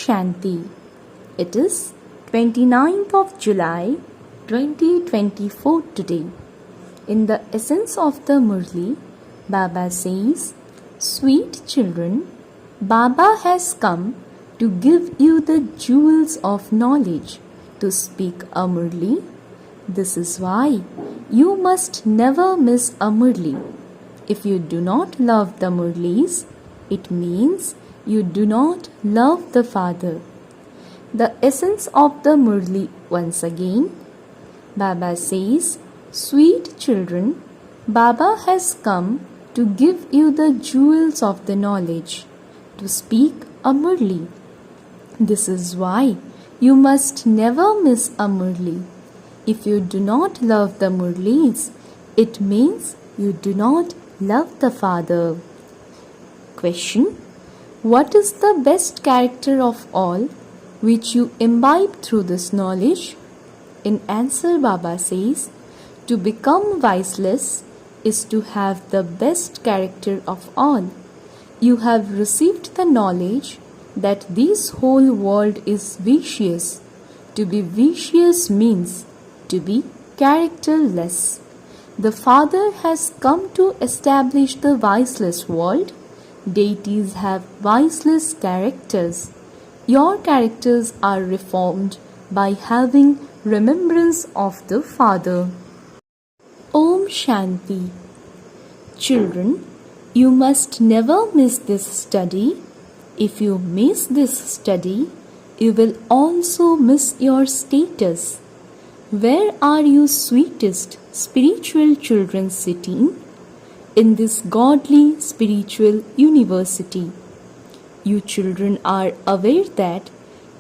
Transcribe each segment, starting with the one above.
Shanti. It is 29th of July 2024 today. In the essence of the Murli, Baba says, "Sweet children, Baba has come to give you the jewels of knowledge, to speak a Murli. This is why you must never miss a Murli. If you do not love the Murlis, it means you do not love the Father." The essence of the Murli once again. Baba says, "Sweet children, Baba has come to give you the jewels of the knowledge, to speak a Murli. This is why you must never miss a Murli. If you do not love the Murlis, it means you do not love the Father." Question: what is the best character of all which you imbibe through this knowledge? In answer, Baba says, to become viceless is to have the best character of all. You have received the knowledge that this whole world is vicious. To be vicious means to be characterless. The Father has come to establish the viceless world. Deities have viceless characters. Your characters are reformed by having remembrance of the Father. Om Shanti. Children, you must never miss this study. If you miss this study, you will also miss your status. Where are you sweetest spiritual children sitting? In this godly spiritual university. You children are aware that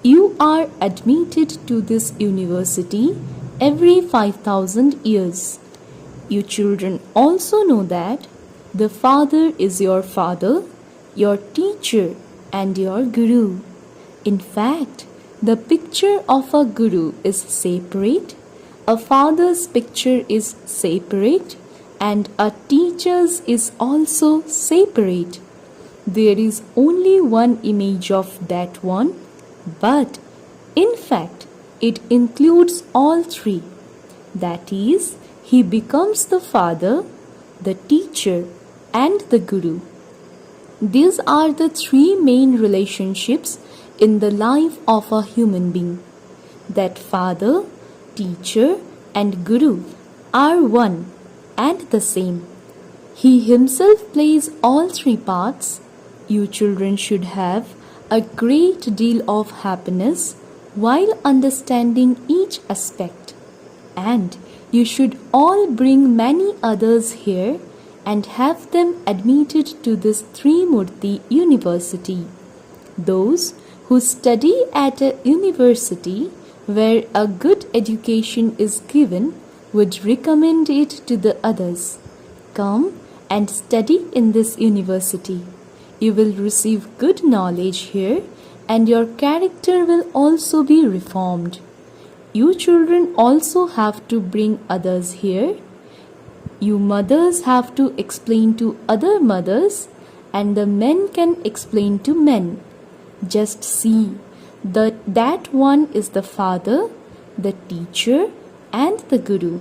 you are admitted to this university every 5,000 years. You children also know that the Father is your Father, your teacher and your Guru. In fact, the picture of a Guru is separate, a Father's picture is separate, and a teacher's is also separate. There is only one image of that one, but in fact it includes all three. That is, he becomes the Father, the teacher and the Guru. These are the three main relationships in the life of a human being. That Father, teacher and Guru are one and the same. He himself plays all three parts. You children should have a great deal of happiness while understanding each aspect, and you should all bring many others here and have them admitted to this Trimurti University. Those who study at a university where a good education is given would recommend it to the others. Come and study in this university. You will receive good knowledge here and your character will also be reformed. You children also have to bring others here. You mothers have to explain to other mothers and the men can explain to men. Just see that one is the Father, the teacher and the Guru.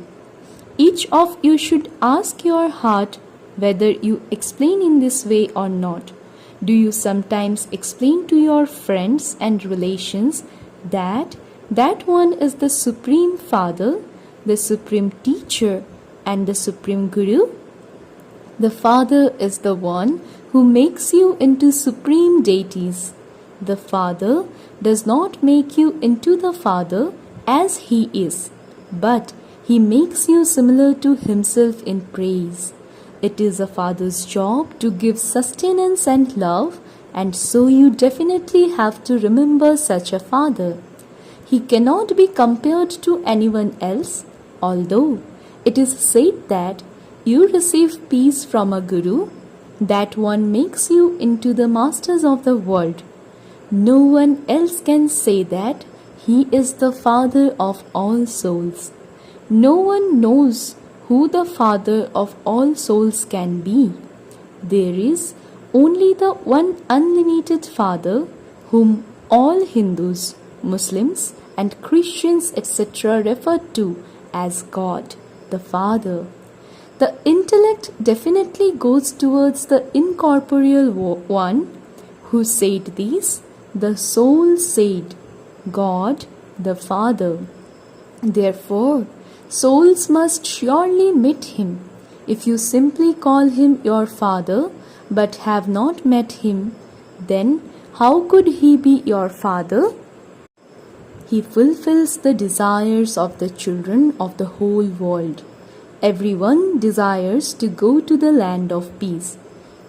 Each of you should ask your heart whether you explain in this way or not. Do you sometimes explain to your friends and relations that that one is the Supreme Father, the Supreme Teacher and the Supreme Guru? The Father is the one who makes you into supreme deities. The Father does not make you into the Father as He is, but He makes you similar to Himself in praise. It is a Father's job to give sustenance and love, and so you definitely have to remember such a Father. He cannot be compared to anyone else, although it is said that you receive peace from a Guru, that one makes you into the masters of the world. No one else can say that He is the Father of all souls. No one knows who the Father of all souls can be. There is only the one unlimited Father whom all Hindus, Muslims, and Christians, etc., refer to as God, the Father. The intellect definitely goes towards the incorporeal one who said these. The soul said, God, the Father. Therefore, souls must surely meet him. If you simply call him your Father but have not met him, then how could he be your Father? He fulfills the desires of the children of the whole world. Everyone desires to go to the land of peace.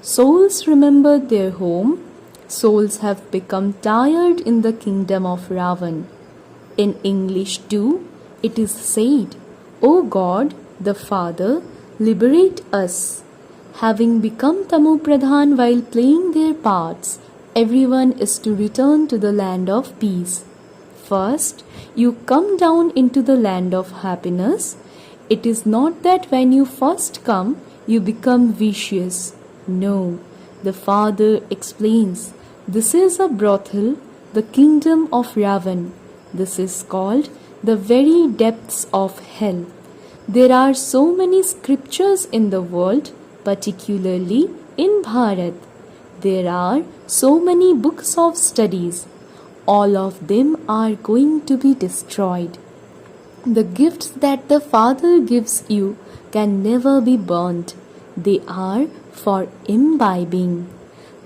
Souls remember their home. Souls have become tired in the kingdom of Ravan. In English too, it is said, O God, the Father, liberate us. Having become Tamu Pradhan while playing their parts, everyone is to return to the land of peace. First, you come down into the land of happiness. It is not that when you first come, you become vicious. No, the Father explains, this is a brothel, the kingdom of Ravan. This is called the very depths of hell. There are so many scriptures in the world, particularly in Bharat. There are so many books of studies. All of them are going to be destroyed. The gifts that the Father gives you can never be burnt. They are for imbibing.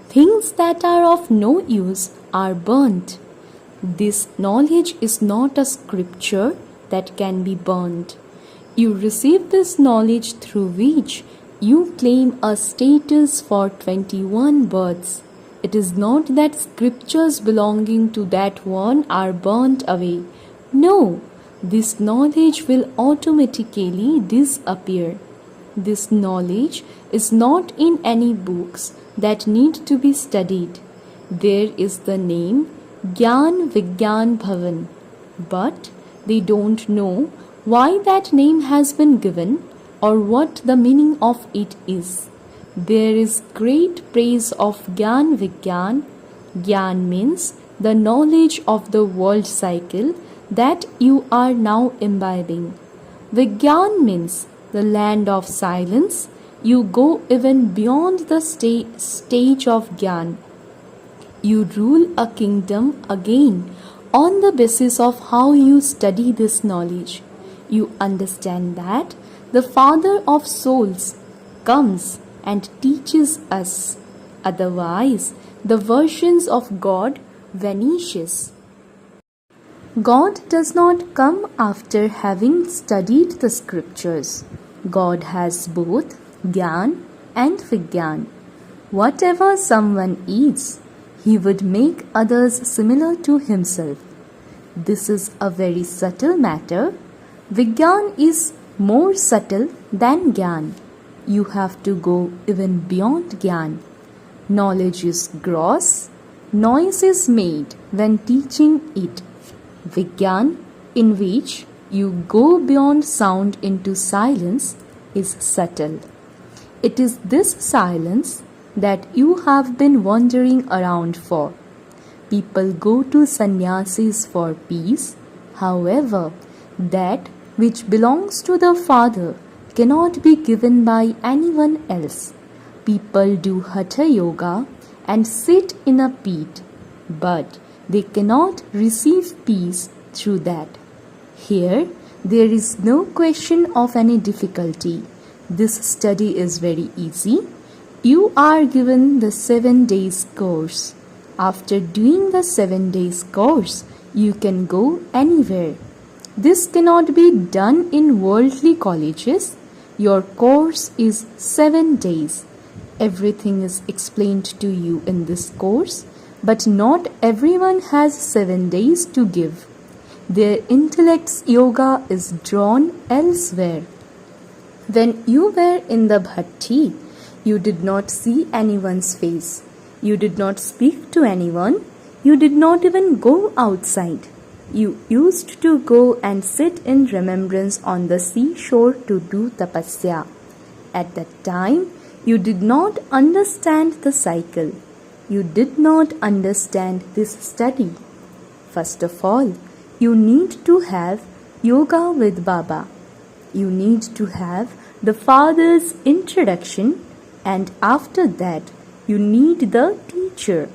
Things that are of no use are burnt. This knowledge is not a scripture that can be burnt. You receive this knowledge through which you claim a status for 21 births. It is not that scriptures belonging to that one are burnt away. No, this knowledge will automatically disappear. This knowledge is not in any books that need to be studied. There is the name Gyan Vigyan Bhavan, but they don't know why that name has been given or what the meaning of it is. There is great praise of Gyan Vigyan. Gyan means the knowledge of the world cycle that you are now imbibing. Vigyan means the land of silence. You go even beyond the stage of Gyan. You rule a kingdom again on the basis of how you study this knowledge. You understand that the Father of souls comes and teaches us. Otherwise, the versions of God vanishes. God does not come after having studied the scriptures. God has both Gyan and Vigyan. Whatever someone eats, he would make others similar to himself. This is a very subtle matter. Vigyan is more subtle than Gyan. You have to go even beyond Gyan. Knowledge is gross. Noise is made when teaching it. Vigyan, in which you go beyond sound into silence, is subtle. It is this silence that you have been wandering around for. People go to sannyasis for peace. However, that which belongs to the Father cannot be given by anyone else. People do Hatha Yoga and sit in a pit, but they cannot receive peace through that. Here, there is no question of any difficulty. This study is very easy. You are given the 7 days course. After doing the 7 days course, you can go anywhere. This cannot be done in worldly colleges. Your course is 7 days. Everything is explained to you in this course, but not everyone has 7 days to give. Their intellect's yoga is drawn elsewhere. When you were in the bhatti, you did not see anyone's face. You did not speak to anyone. You did not even go outside. You used to go and sit in remembrance on the seashore to do tapasya. At that time, you did not understand the cycle. you did not understand this study. First of all, you need to have yoga with Baba. You need to have the Father's introduction, and after that, you need the teacher.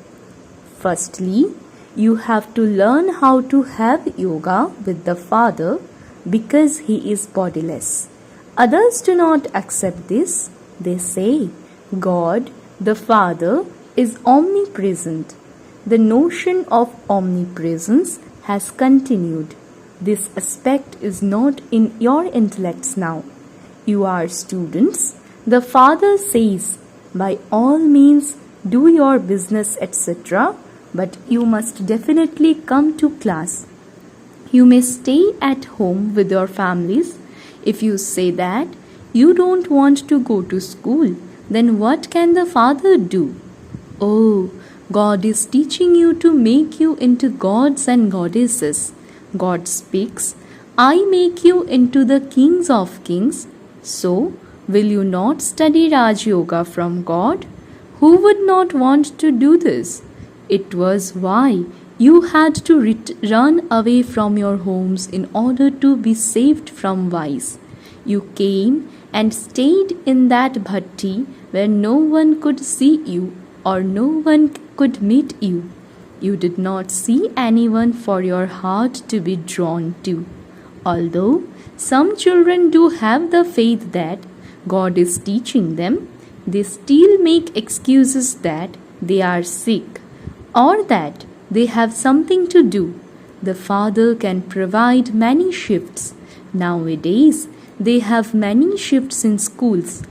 Firstly, you have to learn how to have yoga with the Father because He is bodiless. Others do not accept this. They say, God, the Father, is omnipresent. The notion of omnipresence has continued. This aspect is not in your intellects now. You are students. The Father says, by all means, do your business, etc., but you must definitely come to class. You may stay at home with your families. If you say that you don't want to go to school, then what can the Father do? Oh, God is teaching you to make you into gods and goddesses. God speaks, I make you into the kings of kings. So, will you not study Raj Yoga from God? Who would not want to do this? It was why you had to run away from your homes in order to be saved from vice. You came and stayed in that bhatti where no one could see you or no one could meet you. You did not see anyone for your heart to be drawn to. Although some children do have the faith that God is teaching them, they still make excuses that they are sick or that they have something to do. The Father can provide many shifts. Nowadays, they have many shifts in schools.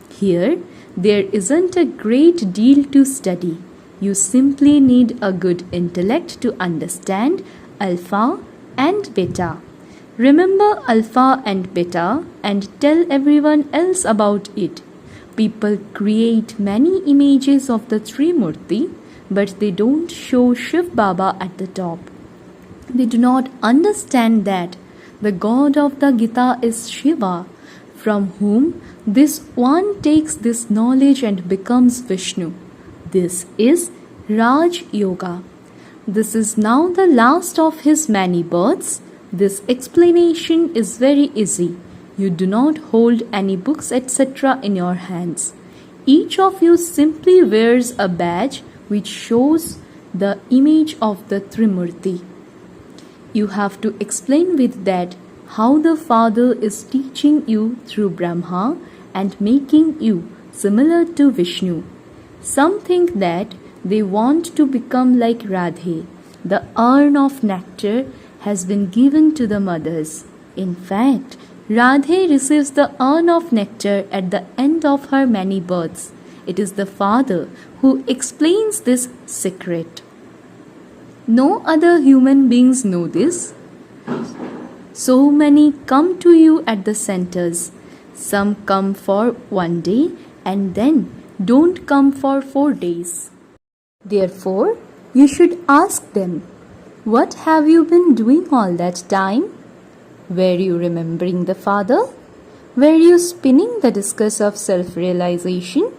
Here, there isn't a great deal to study. You simply need a good intellect to understand alpha and beta. Remember alpha and beta and tell everyone else about it. People create many images of the Trimurti, but they don't show Shiv Baba at the top. They do not understand that the God of the Gita is Shiva, from whom this one takes this knowledge and becomes Vishnu. This is Raj Yoga. This is now the last of his many births. This explanation is very easy. You do not hold any books etc. in your hands. Each of you simply wears a badge which shows the image of the Trimurti. You have to explain with that how the Father is teaching you through Brahma and making you similar to Vishnu. Some think that they want to become like Radhe. The urn of nectar has been given to the mothers. In fact, Radhe receives the urn of nectar at the end of her many births. It is the Father who explains this secret. No other human beings know this. So many come to you at the centers. Some come for 1 day and then don't come for 4 days. Therefore, you should ask them, what have you been doing all that time? Were you remembering the Father? Were you spinning the discus of self-realization?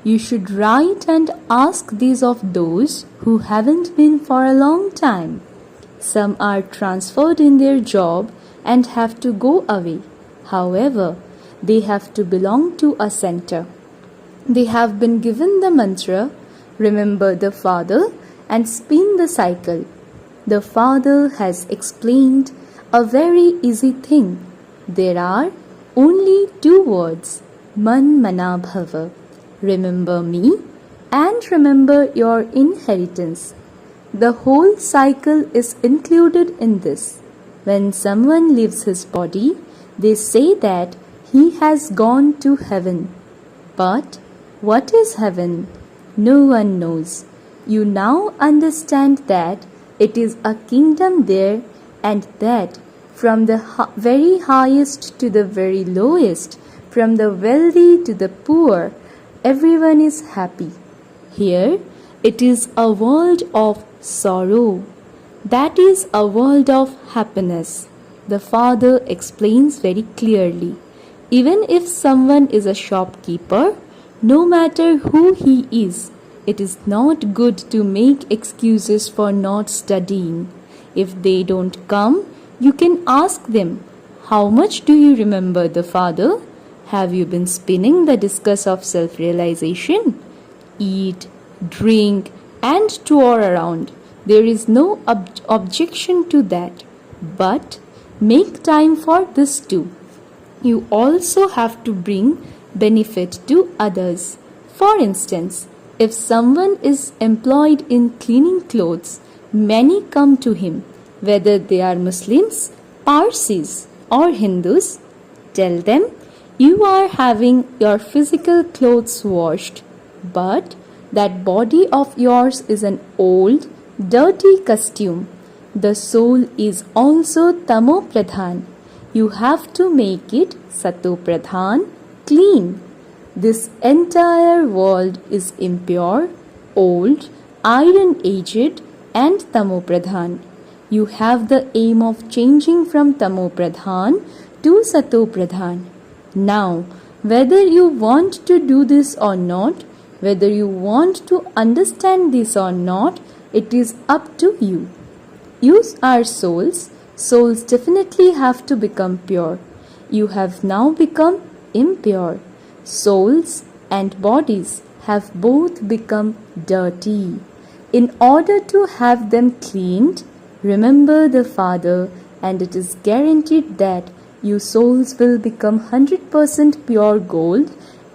You should write and ask these of those who haven't been for a long time. Some are transferred in their job and have to go away. However, they have to belong to a center. They have been given the mantra, remember the Father and spin the cycle. The Father has explained a very easy thing. There are only 2 words, Man Mana Bhava. Remember me and remember your inheritance. The whole cycle is included in this. When someone leaves his body, they say that he has gone to heaven. But what is heaven? No one knows. You now understand that it is a kingdom there and that from the very highest to the very lowest, from the wealthy to the poor, everyone is happy. Here, it is a world of sorrow. That is a world of happiness. The Father explains very clearly. Even if someone is a shopkeeper, no matter who he is, It is not good to make excuses for not studying. If they don't come, you can ask them, "How much do you remember the Father? Have you been spinning the discus of self-realization?" Eat, drink, and tour around. There is no objection to that. But make time for this too. You also have to bring benefit to others. For instance, if someone is employed in cleaning clothes, many come to him, whether they are Muslims, Parsis, or Hindus. Tell them, "You are having your physical clothes washed, but that body of yours is an old, dirty costume. The soul is also Tamo Pradhan. You have to make it Sato Pradhan, clean. This entire world is impure, old, iron-aged, and Tamo Pradhan. You have the aim of changing from Tamo Pradhan to Sato Pradhan. Now, whether you want to do this or not, whether you want to understand this or not, it is up to you. Use our souls. Souls definitely have to become pure. You have now become impure. Souls and bodies have both become dirty. In order to have them cleaned, remember the Father, and it is guaranteed that you souls will become 100% pure gold,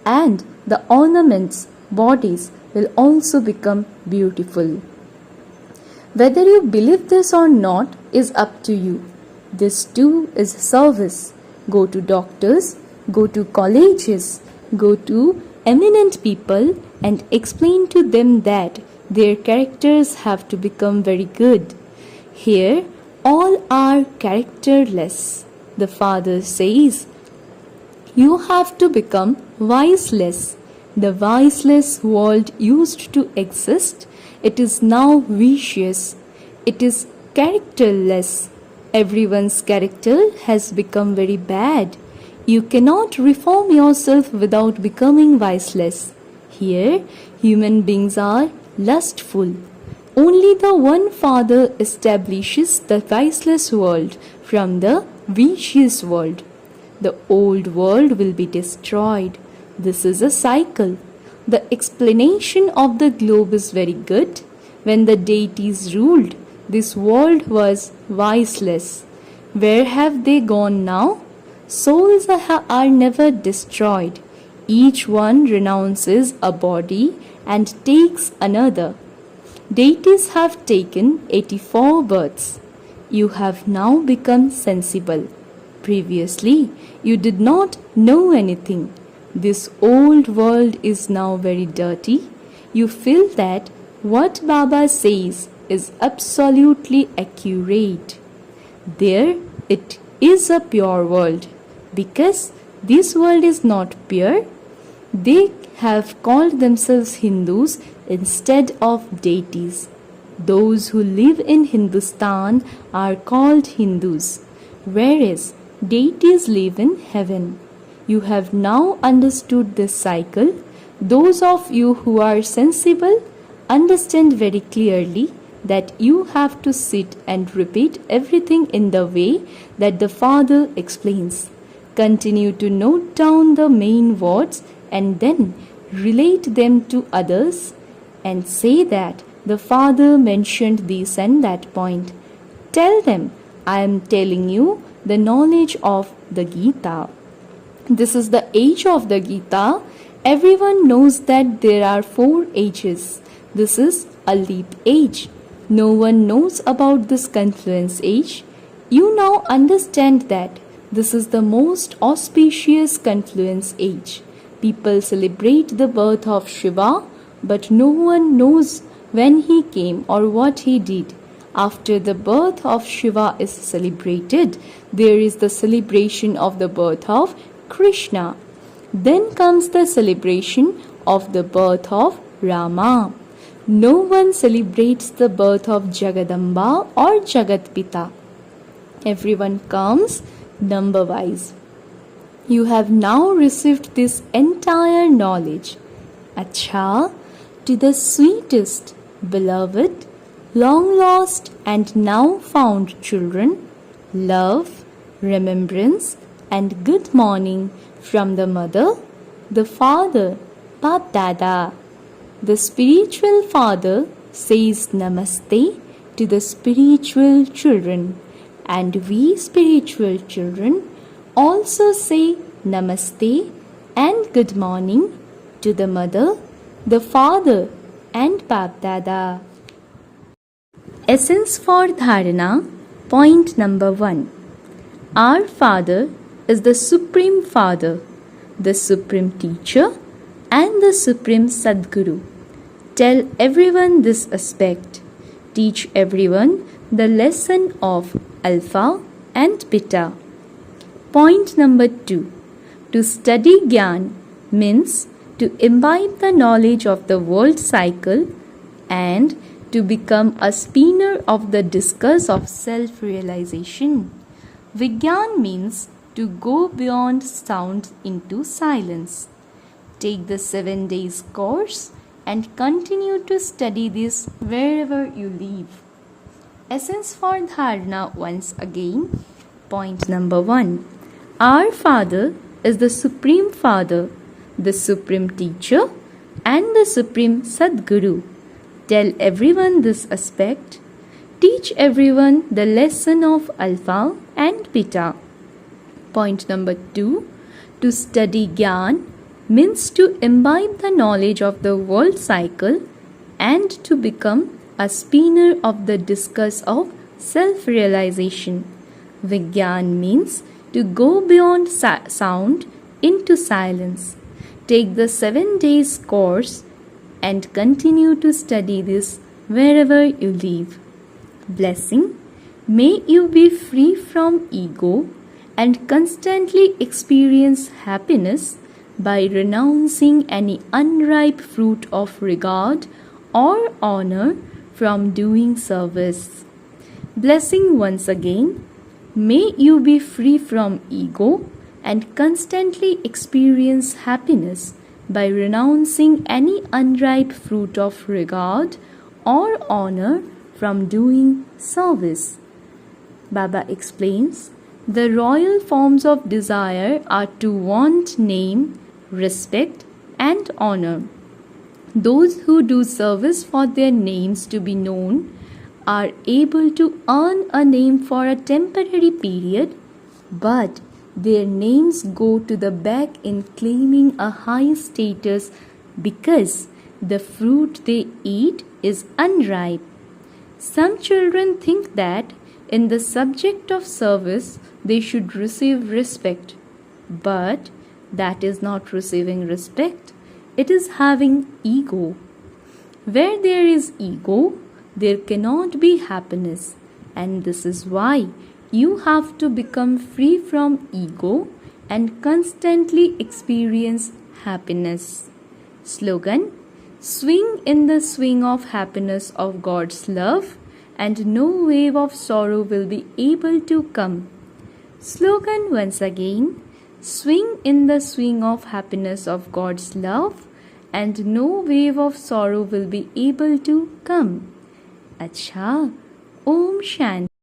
and the ornaments, bodies, will also become beautiful. Whether you believe this or not is up to you. This too is service. Go to doctors, go to colleges, go to eminent people and explain to them that their characters have to become very good. Here, all are characterless. The Father says, "You have to become wiseless." The wiseless world used to exist. It is now vicious. It is characterless. Everyone's character has become very bad. You cannot reform yourself without becoming wiseless. Here, human beings are lustful. Only the one Father establishes the wiseless world from the vicious world. The old world will be destroyed. This is a cycle. The explanation of the globe is very good. When the deities ruled, this world was wiseless. Where have they gone now? Souls are never destroyed. Each one renounces a body and takes another. Deities have taken 84 births. You have now become sensible. Previously, you did not know anything. This old world is now very dirty. You feel that what Baba says is absolutely accurate. There it is a pure world. Because this world is not pure, they have called themselves Hindus instead of deities. Those who live in Hindustan are called Hindus, whereas deities live in heaven. You have now understood this cycle. Those of you who are sensible understand very clearly that you have to sit and repeat everything in the way that the Father explains. Continue to note down the main words and then relate them to others and say that the Father mentioned this and that point. Tell them, "I am telling you the knowledge of the Gita." This is the age of the Gita. Everyone knows that there are 4 ages. This is a leap age. No one knows about this confluence age. You now understand that this is the most auspicious confluence age. People celebrate the birth of Shiva, but no one knows when he came or what he did. After the birth of Shiva is celebrated, there is the celebration of the birth of Krishna. Then comes the celebration of the birth of Rama. No one celebrates the birth of Jagadamba or Jagatpita. Everyone comes number-wise. You have now received this entire knowledge. Acha, to the sweetest, beloved, long lost and now found children, love, remembrance, and good morning from the mother, the father, Bap Dada. The spiritual father says Namaste to the spiritual children, and we spiritual children also say Namaste and good morning to the mother, the father, and Bap Dada. Essence for Dharana. Point number 1. Our Father is the Supreme Father, the Supreme Teacher, and the Supreme Sadguru. Tell everyone this aspect. Teach everyone the lesson of Alpha and Beta. Point number 2. To study Gyan means to imbibe the knowledge of the world cycle and to become a spinner of the discus of self-realization. Vigyan means to go beyond sound into silence. Take the 7 days course and continue to study this wherever you live. Essence for Dharana once again. Point number 1. Our Father is the Supreme Father, the Supreme Teacher, and the Supreme Sadguru. Tell everyone this aspect. Teach everyone the lesson of Alpha and Beta. Point number 2. To study Gyan means to imbibe the knowledge of the world cycle and to become a spinner of the discus of self-realization. Vigyan means to go beyond sound into silence. Take the 7 days course and continue to study this wherever you live. Blessing. May you be free from ego and constantly experience happiness by renouncing any unripe fruit of regard or honor from doing service. Blessing once again. May you be free from ego and constantly experience happiness by renouncing any unripe fruit of regard or honor from doing service. Baba explains, the royal forms of desire are to want name, respect, and honor. Those who do service for their names to be known are able to earn a name for a temporary period, but their names go to the back in claiming a high status because the fruit they eat is unripe. Some children think that in the subject of service they should receive respect, but that is not receiving respect, it is having ego. Where there is ego, there cannot be happiness, and this is why you have to become free from ego and constantly experience happiness. Slogan: swing in the swing of happiness of God's love, and no wave of sorrow will be able to come. Slogan once again: swing in the swing of happiness of God's love, and no wave of sorrow will be able to come. Acha, Om Shanti.